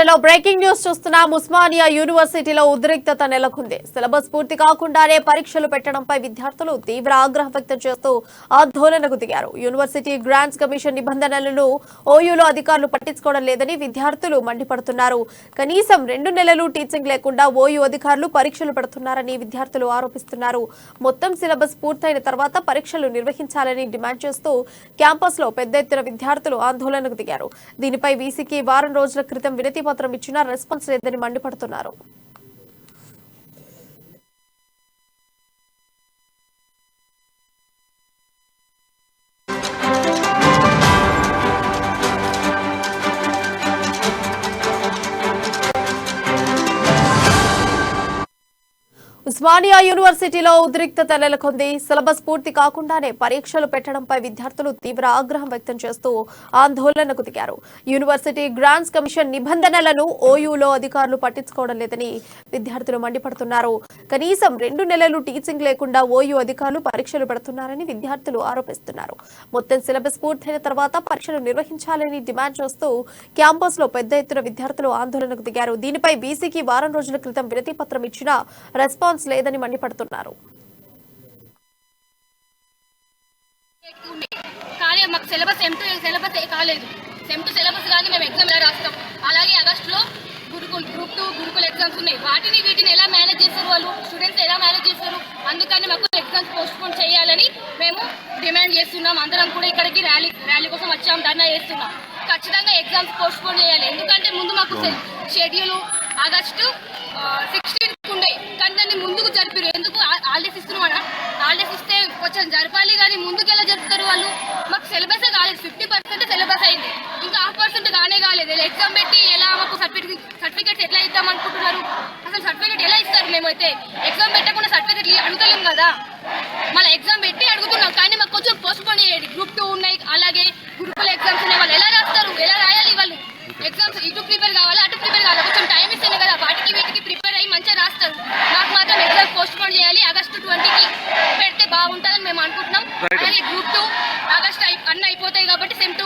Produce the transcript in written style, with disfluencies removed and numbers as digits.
బులెటిన్లో breaking news చూస్తున్నాం. ఉస్మానియా యూనివర్సిటీలో ఉద్రిక్తత నెలకొంది. సిలబస్ పూర్తి కాకుండానే పరీక్షలు పెట్టడంపై విద్యార్థులు తీవ్ర ఆగ్రహం వ్యక్తం చేస్తూ ఆందోళనకు దిగారు. యూనివర్సిటీ గ్రాంట్స్ కమిషన్ నిబంధనలను ఓయూలో అధికారులు పట్టించుకోవడం లేదని విద్యార్థులు మండిపడుతున్నారు. కనీసం 2 నెలలు టీచింగ్ లేకుండా ఓయూ అధికారులు పరీక్షలు పెడుతున్నారని విద్యార్థులు ఆరోపిస్తున్నారు. మొత్తం సిలబస్ పూర్తయిన తర్వాత పరీక్షలు నిర్వహించాలని డిమాండ్ చేస్తూ క్యాంపస్లో పెద్ద ఎత్తున విద్యార్థులు ఆందోళనకు దిగారు. దీనిపై వీసీకి వారం రోజుల క్రితం వినతి పత్రం ఇచ్చినా రెస్పాన్స్ లేదని మండిపడుతున్నారు. ఉస్మానియా యూనివర్సిటీలో ఉద్రిక్తత నెలకొంది. సిలబస్ పూర్తి కాకుండానే పరీక్షలు పెట్టడంపై విద్యార్థులు తీవ్ర ఆగ్రహం వ్యక్తం చేస్తూ ఆందోళనకు దిగారు. యూనివర్సిటీ గ్రాంట్స్ కమిషన్ నిబంధనలను ఓయూలో అధికారులు పట్టించుకోవడం లేదని విద్యార్థులు మండిపడుతున్నారు. కనీసం 2 నెలలు టీచింగ్ లేకుండా ఓయూ అధికారులు పరీక్షలు పెడుతున్నారని విద్యార్థులు ఆరోపిస్తున్నారు. మొత్తం సిలబస్ పూర్తయిన తర్వాత పరీక్షలు నిర్వహించాలని డిమాండ్ చేస్తూ క్యాంపస్ లో పెద్ద ఎత్తున విద్యార్థులు ఆందోళనకు దిగారు. దీనిపై వీసీకి వారం రోజుల క్రితం వినతి పత్రం ఇచ్చినా రెస్పాన్స్ లేదని మండిపడుతున్నారు. కానీ మాకు సిలబస్ సిలబస్ కాలేదు. సిలబస్ కానీ మేము ఎగ్జామ్ ఎలా రాస్తాం? అలాగే ఆగస్టులో గ్రూప్ 2 గురుకుల ఎగ్జామ్స్ ఉన్నాయి. వీటిని ఎలా మేనేజ్ చేస్తారు? వాళ్ళు స్టూడెంట్స్ ఎలా మేనేజ్ చేస్తారు? అందుకని మాకు ఎగ్జామ్స్ పోస్ట్పోన్ చేయాలని మేము డిమాండ్ చేస్తున్నాం. అందరం కూడా ఇక్కడికి ర్యాలీ కోసం వచ్చాం, ధర్నా చేస్తున్నాం. ఖచ్చితంగా ఎగ్జామ్స్ పోస్ట్పోన్ చేయాలి. ఎందుకంటే ముందు మాకు షెడ్యూల్ ఆగస్టు 16 ఉండే, కానీ దాన్ని ముందుకు జరిపారు. ఎందుకు హాలిడేస్ ఇస్తున్నామా? హాలిడేస్ ఇస్తే కొంచెం జరపాలి, కానీ ముందుకు ఎలా జరుపుతారు వాళ్ళు? మాకు సిలబస్ కాలేదు. 50% సిలబస్ అయింది, ఇంకా 1/2% కాలేదు. ఎగ్జామ్ పెట్టి ఎలా మాకు సర్టిఫికేట్స్ ఎట్లా ఇద్దాం అనుకుంటున్నారు? అసలు సర్టిఫికేట్ ఎలా ఇస్తారు? మేమైతే ఎగ్జామ్ పెట్టకుండా సర్టిఫికేట్ అడుగుతలేం కదా. మళ్ళీ ఎగ్జామ్ పెట్టి అడుగుతున్నాం, కానీ మాకు కొంచెం పోస్ట్పోన్ చేయండి. గ్రూప్ 2 ఉన్నాయి, అలాగే గురుకుల ఎగ్జామ్స్ ఉన్నాయి. వాళ్ళు ఎలా రాస్తారు? ఎలా రాయాలి? వాళ్ళు ఎగ్జామ్స్ ఇటు ప్రిపేర్ కావాలి, అటు ప్రిపేర్ కావాలి. కొంచెం టైం ఇస్తేనే కదా వీటికి ప్రిపేర్ అయ్యి మంచిగా రాస్తారు. మాకు మాత్రం ఎగ్జామ్ పోస్ట్పోన్ చేయాలి. ఆగస్టు 20కి పెడితే బాగుంటుందని మేము అనుకుంటున్నాం. అలాగే గ్రూప్ 2 ఆగస్టు అన్నీ అయిపోతాయి కాబట్టి సెమ్ 2